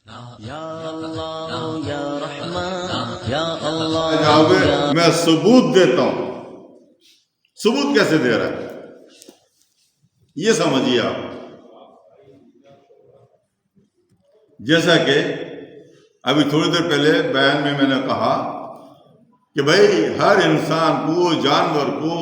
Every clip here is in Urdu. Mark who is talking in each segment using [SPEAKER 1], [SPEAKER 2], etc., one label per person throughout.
[SPEAKER 1] یا اللہ یا رحمان یا اللہ
[SPEAKER 2] میں ثبوت دیتا ہوں. ثبوت کیسے دے رہا ہے یہ سمجھیے آپ. جیسا کہ ابھی تھوڑی دیر پہلے بیان میں نے کہا کہ بھائی ہر انسان کو، جانور کو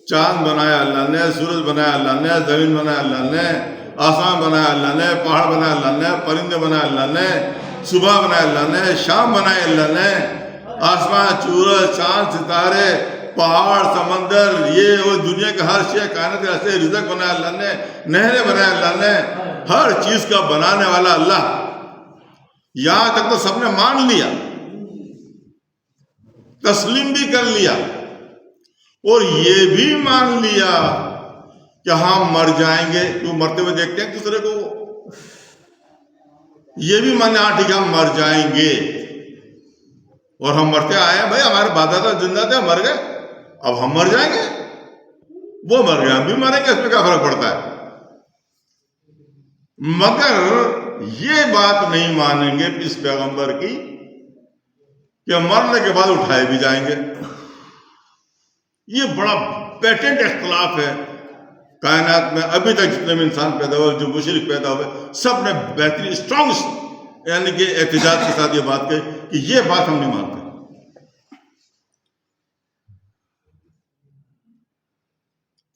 [SPEAKER 2] چاند بنایا اللہ نے، سورج بنایا اللہ نے، زمین بنایا اللہ نے، آسمان بنایا اللہ نے، پہاڑ بنایا اللہ نے، پرندے بنایا اللہ نے، صبح بنایا اللہ نے، شام بنایا اللہ نے، آسمان، سورج، چاند، ستارے، پہاڑ، سمندر، یہ وہ دنیا کے ہر شے، کائنات کے ایسے رزق بنایا اللہ نے، نہریں بنایا اللہ نے. ہر چیز کا بنانے والا اللہ. یہاں تک تو سب نے مان لیا، تسلیم بھی کر لیا، اور یہ بھی مان لیا کہ ہم مر جائیں گے. کیوں مرتے ہوئے دیکھتے ہیں دوسرے کو. یہ بھی مانے ہاں ٹھیک ہے ہم مر جائیں گے، اور ہم مرتے آئے ہیں. بھائی ہمارے باپ دادا زندہ تھے، مر گئے، اب ہم مر جائیں گے. وہ مر گئے، ہم بھی مریں گے، اس میں کیا فرق پڑتا ہے. مگر یہ بات نہیں مانیں گے اس پیغمبر کی کہ مرنے کے بعد اٹھائے بھی جائیں گے. یہ بڑا پیٹنٹ اختلاف ہے کائنات میں. ابھی تک جتنے بھی انسان پیدا ہوئے، جو مشرک پیدا ہوئے، سب نے بہترین اسٹرانگ یعنی کہ احتجاج کے ساتھ یہ بات کہی کہ یہ بات ہم نہیں مانتے.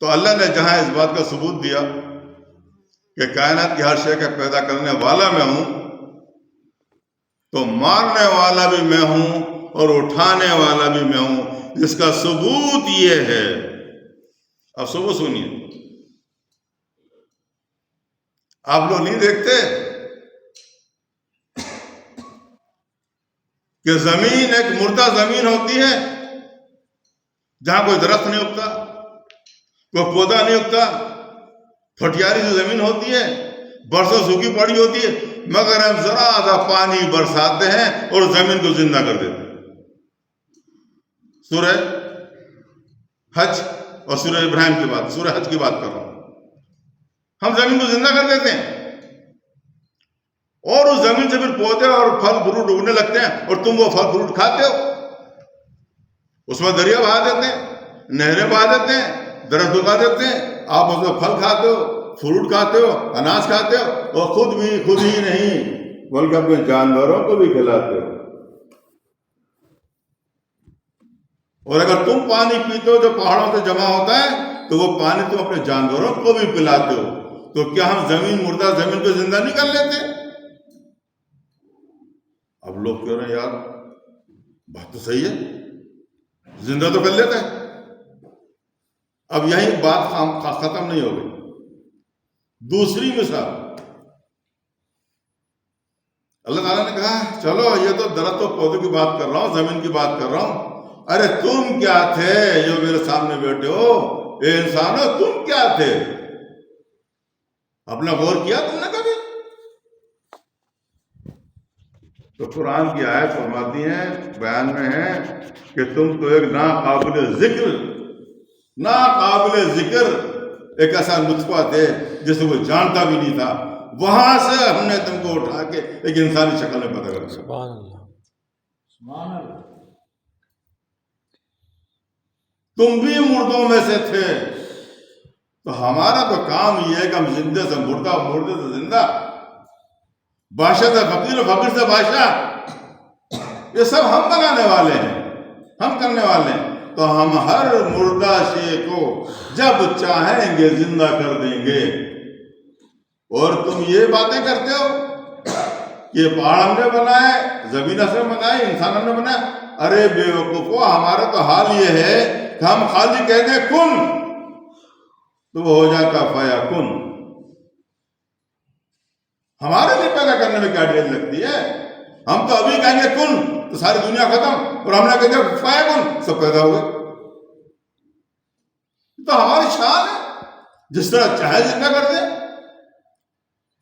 [SPEAKER 2] تو اللہ نے جہاں اس بات کا ثبوت دیا کہ کائنات کی ہر شے کا پیدا کرنے والا میں ہوں، تو مارنے والا بھی میں ہوں اور اٹھانے والا بھی میں ہوں. جس کا ثبوت یہ ہے، اب ثبوت سنیے. آپ لوگ نہیں دیکھتے کہ زمین ایک مردہ زمین ہوتی ہے جہاں کوئی درخت نہیں اگتا، کوئی پودا نہیں اگتا، پھٹیاری سی زمین ہوتی ہے، برسوں سوکھی پڑی ہوتی ہے، مگر ہم ذرا سا پانی برساتے ہیں اور زمین کو زندہ کر دیتے ہیں. سورہ حج اور سورہ ابراہیم کی بات، سورہ حج کی بات کر رہا ہوں. ہم زمین کو زندہ کر دیتے ہیں، اور اس زمین سے پھر پودے اور پھل فروٹ اگنے لگتے ہیں، اور تم وہ پھل فروٹ کھاتے ہو. اس میں دریا بہا دیتے ہیں، نہریں بہا دیتے ہیں، درخت اگا دیتے ہیں، آپ اس میں پھل کھاتے ہو، فروٹ کھاتے ہو، اناج کھاتے ہو، اور خود ہی نہیں بلکہ اپنے جانوروں کو بھی کھلاتے ہو. اور اگر تم پانی پیتے ہو جو پہاڑوں سے جمع ہوتا ہے، تو وہ پانی تم اپنے جانوروں کو بھی پلاتے ہو. تو کیا ہم مردہ زمین کو زندہ نہیں کر لیتے؟ اب لوگ کہہ رہے ہیں یار بات تو صحیح ہے، زندہ تو کر لیتے ہیں. اب یہی بات ختم نہیں ہو گئی. دوسری مثال، اللہ تعالیٰ نے کہا چلو یہ تو درخت و پودوں کی بات کر رہا ہوں، زمین کی بات کر رہا ہوں. ارے تم کیا تھے جو میرے سامنے بیٹھے ہو؟ اے انسانو تم کیا تھے؟ اپنا غور کیا تم نے کبھی؟ تو قرآن کی آیت فرماتی ہیں، بیان میں ہے کہ تم تو ایک ناقابل ذکر ایک ایسا نطفہ تھے جسے وہ جانتا بھی نہیں تھا. وہاں سے ہم نے تم کو اٹھا کے ایک انسانی شکل میں پیدا کر دیا.
[SPEAKER 1] سبحان اللہ سبحان اللہ.
[SPEAKER 2] تم بھی مردوں میں سے تھے. تو ہمارا تو کام یہ ہے کہ ہم زندے سے مردہ، مردے سے زندہ، بادشاہ سے فقیر، فقیر سے بادشاہ، یہ سب ہم بنانے والے ہیں، ہم کرنے والے ہیں. تو ہم ہر مردہ شے کو جب چاہیں گے زندہ کر دیں گے. اور تم یہ باتیں کرتے ہو کہ پہاڑ ہم نے بنائے، زمین ہم نے بنائی، انسان ہم نے بنایا. ارے بے وقوفو، ہمارا تو حال یہ ہے کہ ہم خالی کہتے ہیں کن تو وہ ہو جاتا فیا کن. ہمارے لیے پیدا کرنے میں کیا دیر لگتی ہے؟ ہم تو ابھی کہیں گے کن تو ساری دنیا ختم، اور ہم نے کہتے ہیں فیا کن سب پیدا ہوئے. تو ہماری شان ہے جس طرح چاہے زندہ کر دیں.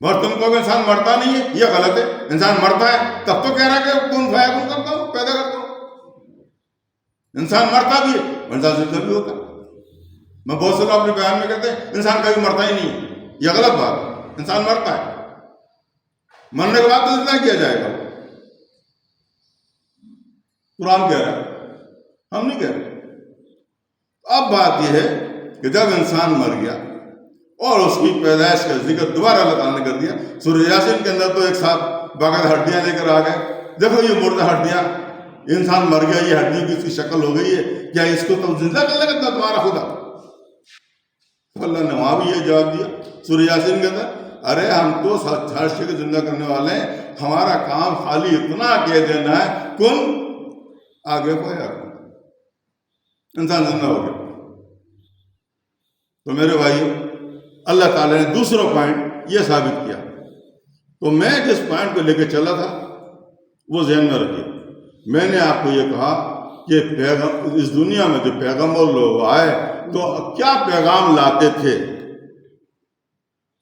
[SPEAKER 2] مگر تم کو انسان مرتا نہیں ہے، یہ غلط ہے. انسان مرتا ہے تب تو کہہ رہا ہے کہ کن فیا کن کرتا ہوں، پیدا کرتا ہوں. انسان مرتا بھی ہے، انسان زندہ بھی ہوتا ہے. میں بہت سے لوگ اپنے بیان میں کہتے ہیں انسان کبھی مرتا ہی نہیں ہے. یہ غلط بات ہے، انسان مرتا ہے. مرنے کے بعد تو زندہ کیا جائے گا، قرآن کہہ رہا ہے، ہم نہیں کہہ رہے۔ اب بات یہ ہے کہ جب انسان مر گیا اور اس کی پیدائش کا ذکر دوبارہ اللہ تعالیٰ نے کر دیا، سورہ یاسین کے اندر تو ایک ساتھ باقاعدہ ہڈیاں لے کر آ گئے، دیکھو یہ مردہ ہڈیاں، انسان مر گیا، یہ ہڈی کی اس کی شکل ہو گئی ہے، کیا اس کو تو زندہ کرنے کا تمہارا خدا؟ اللہ نے وہاں بھی یہ جواب دیا سورہ یاسین کے اندر، ارے ہم تو ہر شے کو زندہ کرنے والے ہیں، ہمارا کام خالی اتنا کہہ دینا ہے کن آگے پایا، انسان زندہ ہو گیا۔ تو میرے بھائی، اللہ تعالیٰ نے دوسرا پوائنٹ یہ ثابت کیا، تو میں جس پوائنٹ کو لے کے چلا تھا وہ ذہن میں رکھیے۔ میں نے آپ کو یہ کہا کہ اس دنیا میں جو پیغمبر لوگ آئے تو کیا پیغام لاتے تھے؟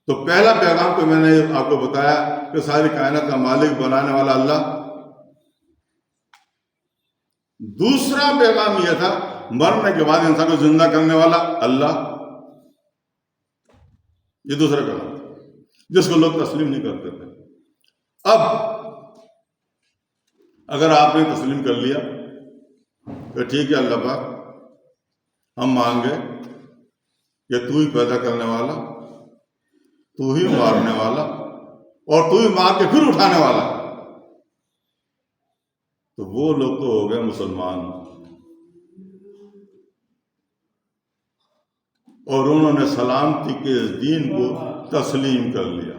[SPEAKER 2] تو پہلا پیغام تو میں نے آپ کو بتایا کہ ساری کائنات کا مالک بنانے والا اللہ۔ دوسرا پیغام یہ تھا مرنے کے بعد انسان کو زندہ کرنے والا اللہ۔ یہ دوسرا پیغام جس کو لوگ تسلیم نہیں کرتے تھے۔ اب اگر آپ نے تسلیم کر لیا کہ ٹھیک ہے اللہ پاک، ہم مان گئے کہ تو ہی پیدا کرنے والا، تو ہی مارنے والا، اور تو ہی مار کے پھر اٹھانے والا، تو وہ لوگ تو ہو گئے مسلمان، اور انہوں نے سلامتی کے اس دین کو تسلیم کر لیا۔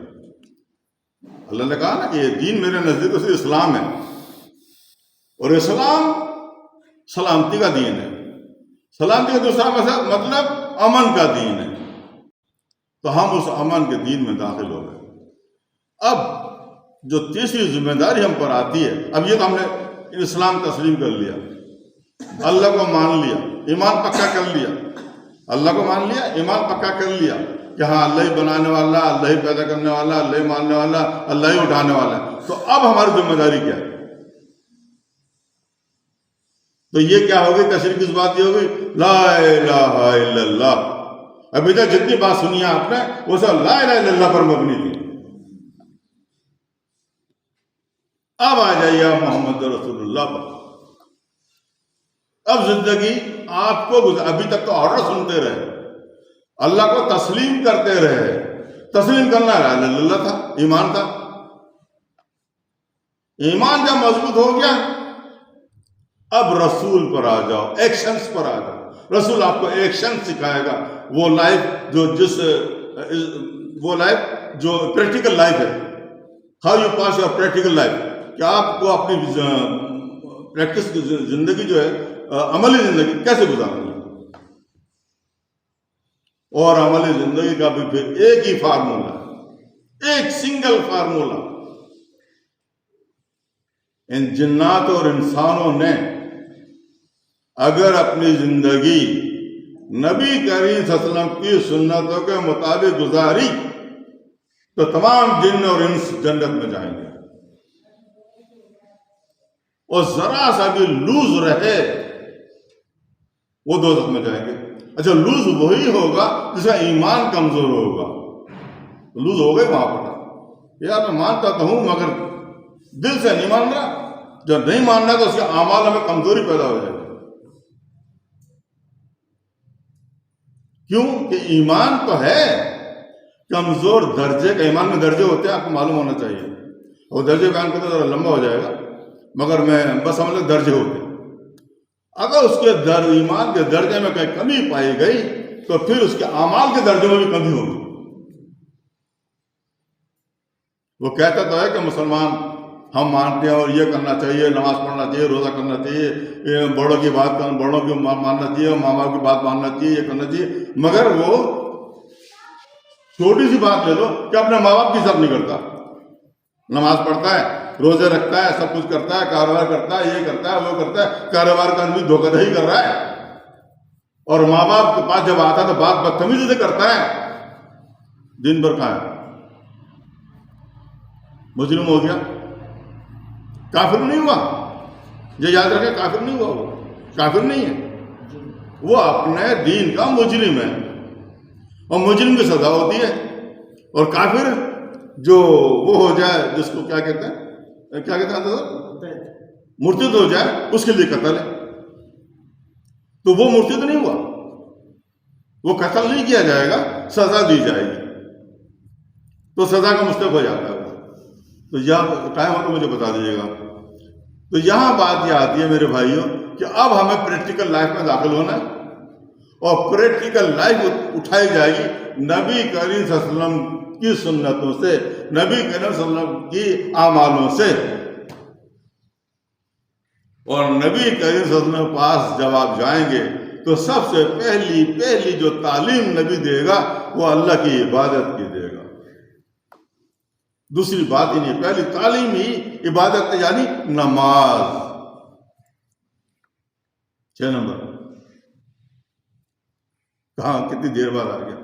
[SPEAKER 2] اللہ نے کہا نا کہ یہ دین میرے نزدیک سے اسلام ہے، اور اسلام سلامتی کا دین ہے۔ سلامتی کا دوسرا مطلب امن کا دین ہے، تو ہم اس امن کے دین میں داخل ہو گئے۔ اب جو تیسری ذمہ داری ہم پر آتی ہے، اب یہ تو ہم نے اسلام تسلیم کر لیا، اللہ کو مان لیا، ایمان پکا کر لیا، اللہ کو مان لیا، ایمان پکا کر لیا کہ ہاں اللہ ہی بنانے والا، اللہ ہی پیدا کرنے والا، اللہ ہی ماننے والا، اللہ ہی اٹھانے والا ہے۔ تو اب ہماری ذمہ داری کیا ہے؟ تو یہ کیا ہوگی؟ تشریح کس بات یہ ہوگی؟ لا الہ الا اللہ۔ ابھی تک جتنی بات سنی ہے آپ نے وہ سب لا الہ الا اللہ پر مبنی تھی۔ اب آ جائیے محمد رسول اللہ پر۔ اب زندگی آپ کو ابھی تک تو آرڈر سنتے رہے، اللہ کو تسلیم کرتے رہے، تسلیم کرنا لا الہ الا اللہ تھا، ایمان تھا۔ ایمان جب مضبوط ہو گیا اب رسول پر آ جاؤ، ایکشنز پر آ جاؤ۔ رسول آپ کو ایکشن سکھائے گا، وہ لائف جو پریکٹیکل لائف ہے، how you pass your practical life, کہ آپ کو اپنی پریکٹس کی زندگی جو ہے، عملی زندگی کیسے گزارنی ہے۔ اور عملی زندگی کا بھی پھر ایک ہی فارمولا، ایک سنگل فارمولا۔ ان جنات اور انسانوں نے اگر اپنی زندگی نبی کریم صلی اللہ علیہ وسلم کی سنتوں کے مطابق گزاری تو تمام جن اور انس جنت میں جائیں گے، اور ذرا سا بھی لوز رہے وہ دوزخ میں جائیں گے۔ اچھا، لوز وہی ہوگا جس کا ایمان کمزور ہوگا، لوز ہو گئے وہاں پر، یار میں مانتا تو ہوں مگر دل سے نہیں مان رہا۔ جب نہیں ماننا تو اس کے اعمال میں کمزوری پیدا ہو جائے گی۔ کیوں کہ ایمان تو ہے کمزور درجے کا، ایمان میں درجے ہوتے ہیں، آپ کو معلوم ہونا چاہیے، اور درجے بیان کرتے ذرا لمبا ہو جائے گا، مگر میں بس سمجھ لیں درجے ہوتے ہیں۔ اگر اس کے ایمان کے درجے میں کوئی کمی پائی گئی تو پھر اس کے اعمال کے درجے میں بھی کمی ہوگی۔ وہ کہتا تو ہے کہ مسلمان ہم مانتے ہیں اور یہ کرنا چاہیے، نماز پڑھنا چاہیے، روزہ کرنا چاہیے، بڑوں کی بات کرنا، بڑوں کی ماننا چاہیے، ماں باپ کی بات ماننا چاہیے، یہ کرنا چاہیے، مگر وہ چھوٹی سی بات لے لو کہ اپنے ماں باپ کی عزت نہیں کرتا، نماز پڑھتا ہے، روزے رکھتا ہے، سب کچھ کرتا ہے، کاروبار کرتا ہے، یہ کرتا ہے، وہ کرتا ہے، کاروبار کا آدمی دھوکہ دہی کر رہا ہے، اور ماں باپ کے پاس جب آتا ہے تو بات بدتمیزی سے کرتا ہے، دن بھر کہاں ہے؟ مجرم ہو گیا، کافر نہیں ہوا۔ یہ یاد رکھیں، کافر نہیں ہوا، وہ کافر نہیں ہے، وہ اپنے دین کا مجرم ہے، اور مجرم کی سزا ہوتی ہے، اور کافر جو وہ ہو جائے جس کو کیا کہتے ہیں مرتد ہو جائے اس کے لیے قتل ہے، تو وہ مرتد نہیں ہوا، وہ قتل نہیں کیا جائے گا، سزا دی جائے گی، تو سزا کا مستحق ہو جاتا ہے وہ۔ تو یہاں ٹائم ہو تو مجھے بتا دیجیے گا۔ تو یہاں بات یہ آتی ہے میرے بھائیوں کہ اب ہمیں پریکٹیکل لائف میں داخل ہونا ہے، اور پریکٹیکل لائف اٹھائی جائے گی نبی کریم صلی اللہ علیہ وسلم کی سنتوں سے، نبی کریم صلی اللہ علیہ وسلم کی اعمالوں سے، اور نبی کریم صلی اللہ علیہ وسلم کے پاس جب آپ جائیں گے تو سب سے پہلی جو تعلیم نبی دے گا وہ اللہ کی عبادت کی دے گا، دوسری بات ہی نہیں، پہلی تعلیم ہی عبادت یعنی نماز۔ 6 نمبر کہاں کتنی دیر بعد آ گیا؟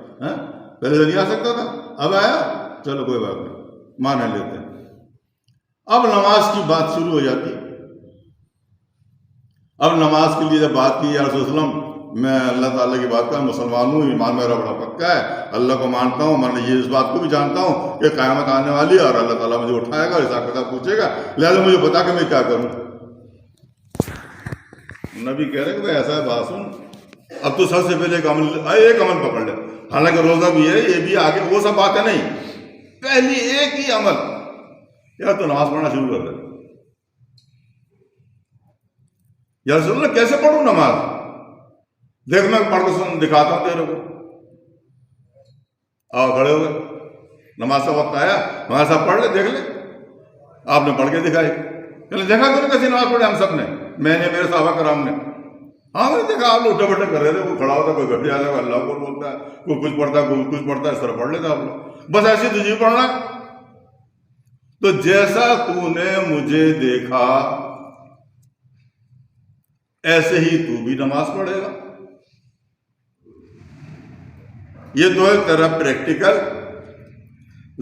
[SPEAKER 2] پہلے تو نہیں آ سکتا تھا، اب آیا، چلو کوئی بات نہیں، مان لیتے ہیں۔ اب نماز کی بات شروع ہو جاتی۔ اب نماز کے لیے جب بات کی یا رسول اللہ علیہ وسلم، میں اللہ تعالیٰ کی بات کا مسلمان ہوں، ایمان میرا بڑا پکا ہے، اللہ کو مانتا ہوں، میں یہ اس بات کو بھی جانتا ہوں کہ قیامت آنے والی ہے اور اللہ تعالیٰ مجھے اٹھائے گا اور حساب کتاب پوچھے گا، لہٰذا مجھے بتا کہ میں کیا کروں۔ نبی کہہ رہے کہ بھائی ایسا ہے، بات سن، اب تو سب سے پہلے ایک عمل پکڑ لے، حالانکہ روزہ بھی ہے، یہ بھی آگے، وہ سب باتیں نہیں، پہلی ایک ہی عمل، یا تو نماز پڑھنا شروع کر دے۔ یا رسول اللہ کیسے پڑھوں نماز؟ دیکھ میں پڑھ کے دکھاتا ہوں تیرے کو۔ آؤ کھڑے ہو گئے، نماز کا وقت آیا، ہمارے ساتھ پڑھ لے، دیکھ لے۔ آپ نے پڑھ کے دکھائی، کہ دیکھا تو کیسی نماز پڑھے ہم سب نے، میں نے، میرے صحابہ کرام نے۔ ہاں میں نے دیکھا آپ لوگ اٹھے بٹے کر رہے تھے، کوئی کھڑا ہوتا، کوئی گھٹیا آتا، کوئی اللہ کو بولتا ہے، کوئی کچھ پڑھتا ہے، کوئی کچھ پڑھتا ہے، اس طرح پڑھ لیتا آپ لوگ، بس ایسے تجھے پڑھنا۔ تو جیسا تو نے مجھے دیکھا ایسے ہی تو بھی نماز پڑھے گا۔ یہ تو ہے تیرا پریکٹیکل،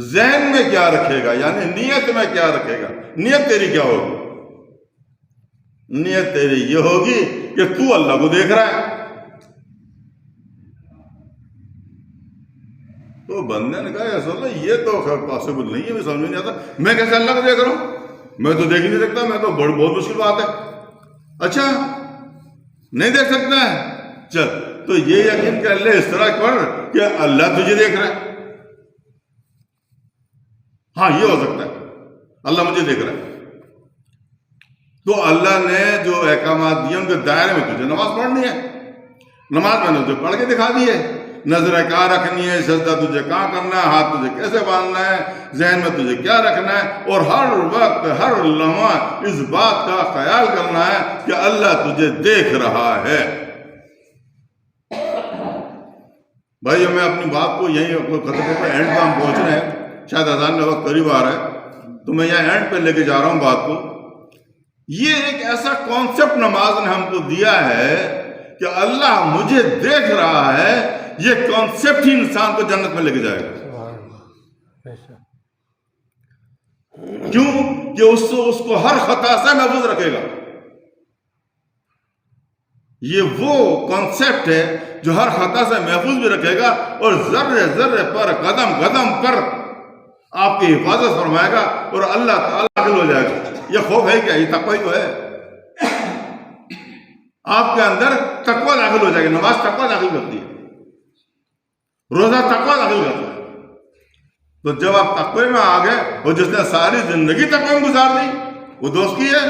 [SPEAKER 2] ذہن میں کیا رکھے گا، یعنی نیت میں کیا رکھے گا، نیت تیری کیا ہوگی؟ نیت تیری یہ ہوگی کہ تو اللہ کو دیکھ رہا ہے۔ تو بندے نے کہا یا رسول اللہ یہ تو پاسبل نہیں ہے، میں سمجھ نہیں آتا، میں کیسے اللہ کو دیکھ رہا ہوں، میں تو دیکھ نہیں سکتا، میں تو بہت مشکل بات ہے۔ اچھا نہیں دیکھ سکتا ہے، چل تو یہ یقین کر لے اس طرح کر کہ اللہ تجھے دیکھ رہا ہے۔ ہاں یہ ہو سکتا ہے، اللہ مجھے دیکھ رہا ہے، تو اللہ نے جو احکامات دیے ان کے دائرے میں تجھے نماز پڑھنی ہے، نماز میں نے تجھے پڑھ کے دکھا دی ہے، نظر کہاں رکھنی ہے، سجدہ تجھے کہاں کرنا ہے، ہاتھ تجھے کیسے باندھنا ہے، ذہن میں تجھے کیا رکھنا ہے، اور ہر وقت ہر لمحہ اس بات کا خیال کرنا ہے کہ اللہ تجھے دیکھ رہا ہے۔ بھائی میں اپنی بات کو یہیں خطبے پہ اینڈ پہ ہم پہنچ رہے ہیں، شاید اذان کا وقت قریب آ رہا ہے، تو میں یہاں اینڈ پہ لے کے جا رہا ہوں بات کو۔ یہ ایک ایسا کانسیپٹ نماز نے ہم کو دیا ہے کہ اللہ مجھے دیکھ رہا ہے، یہ کانسیپٹ ہی انسان کو جنت میں لے کے جائے گا۔ کیوں کہ اس کو ہر خطا سے محفوظ رکھے گا۔ یہ وہ کانسیپٹ ہے جو ہر خطا سے محفوظ بھی رکھے گا، اور ذرے ذرے پر، قدم قدم پر آپ کی حفاظت فرمائے گا، اور اللہ تعالیٰ داخل ہو جائے گا۔ یہ خوف ہے کیا؟ یہ تقوی تو ہے۔ آپ کے اندر تقوی داخل ہو جائے گی، نماز تقوی داخل کرتی ہے، روزہ تقوی داخل کرتا ہے۔ تو جب آپ تقوی میں آ گئے، اور جس نے ساری زندگی تقوی میں گزار دی وہ دوست کی ہے،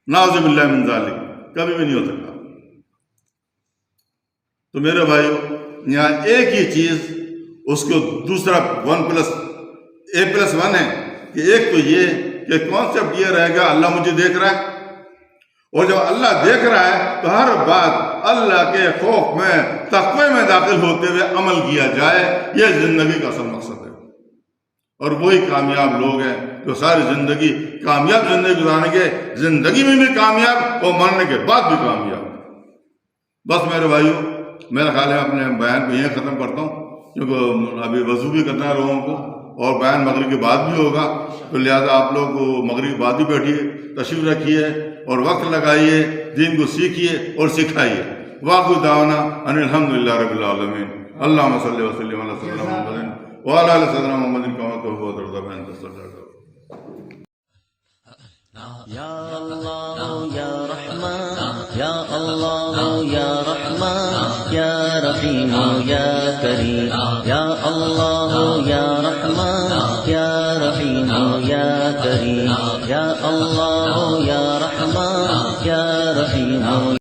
[SPEAKER 2] نعوذ باللہ من ذالک، کبھی بھی نہیں ہو سکتا۔ تو میرے بھائیو یہاں ایک ہی چیز، اس کو دوسرا 1+A+1 ہے کہ ایک تو یہ کہ کانسیپٹ یہ رہے گا اللہ مجھے دیکھ رہا ہے، اور جب اللہ دیکھ رہا ہے تو ہر بات اللہ کے خوف میں، تقوی میں داخل ہوتے ہوئے عمل کیا جائے، یہ زندگی کا اصل مقصد ہے۔ اور وہی کامیاب لوگ ہیں جو ساری زندگی کامیاب زندگی گزاریں گے، زندگی میں بھی کامیاب اور مرنے کے بعد بھی کامیاب۔ بس میرے بھائیو میرا خیال ہے اپنے بیان کو یہیں ختم کرتا ہوں، کیونکہ ابھی وضو بھی کرنا ہے لوگوں کو، اور بیان مغرب کے بعد بھی ہوگا، تو لہٰذا آپ لوگ مغرب کے بعد بھی بیٹھیے، تشریف رکھیے اور وقت لگائیے، دین کو سیکھیے اور سکھائیے۔ وآخر دعوانا ان الحمدللہ رب العالمین۔ اللہم صلی وسلم علی سیدنا محمد وعلى آل سيدنا محمد كما تحب وترضى بأن تصلى عليه.
[SPEAKER 1] يا الله يا رحمن يا الله يا رحمن يا رحيم يا كريم يا الله يا رحمن يا رحيم يا كريم يا الله يا رحمن يا رحيم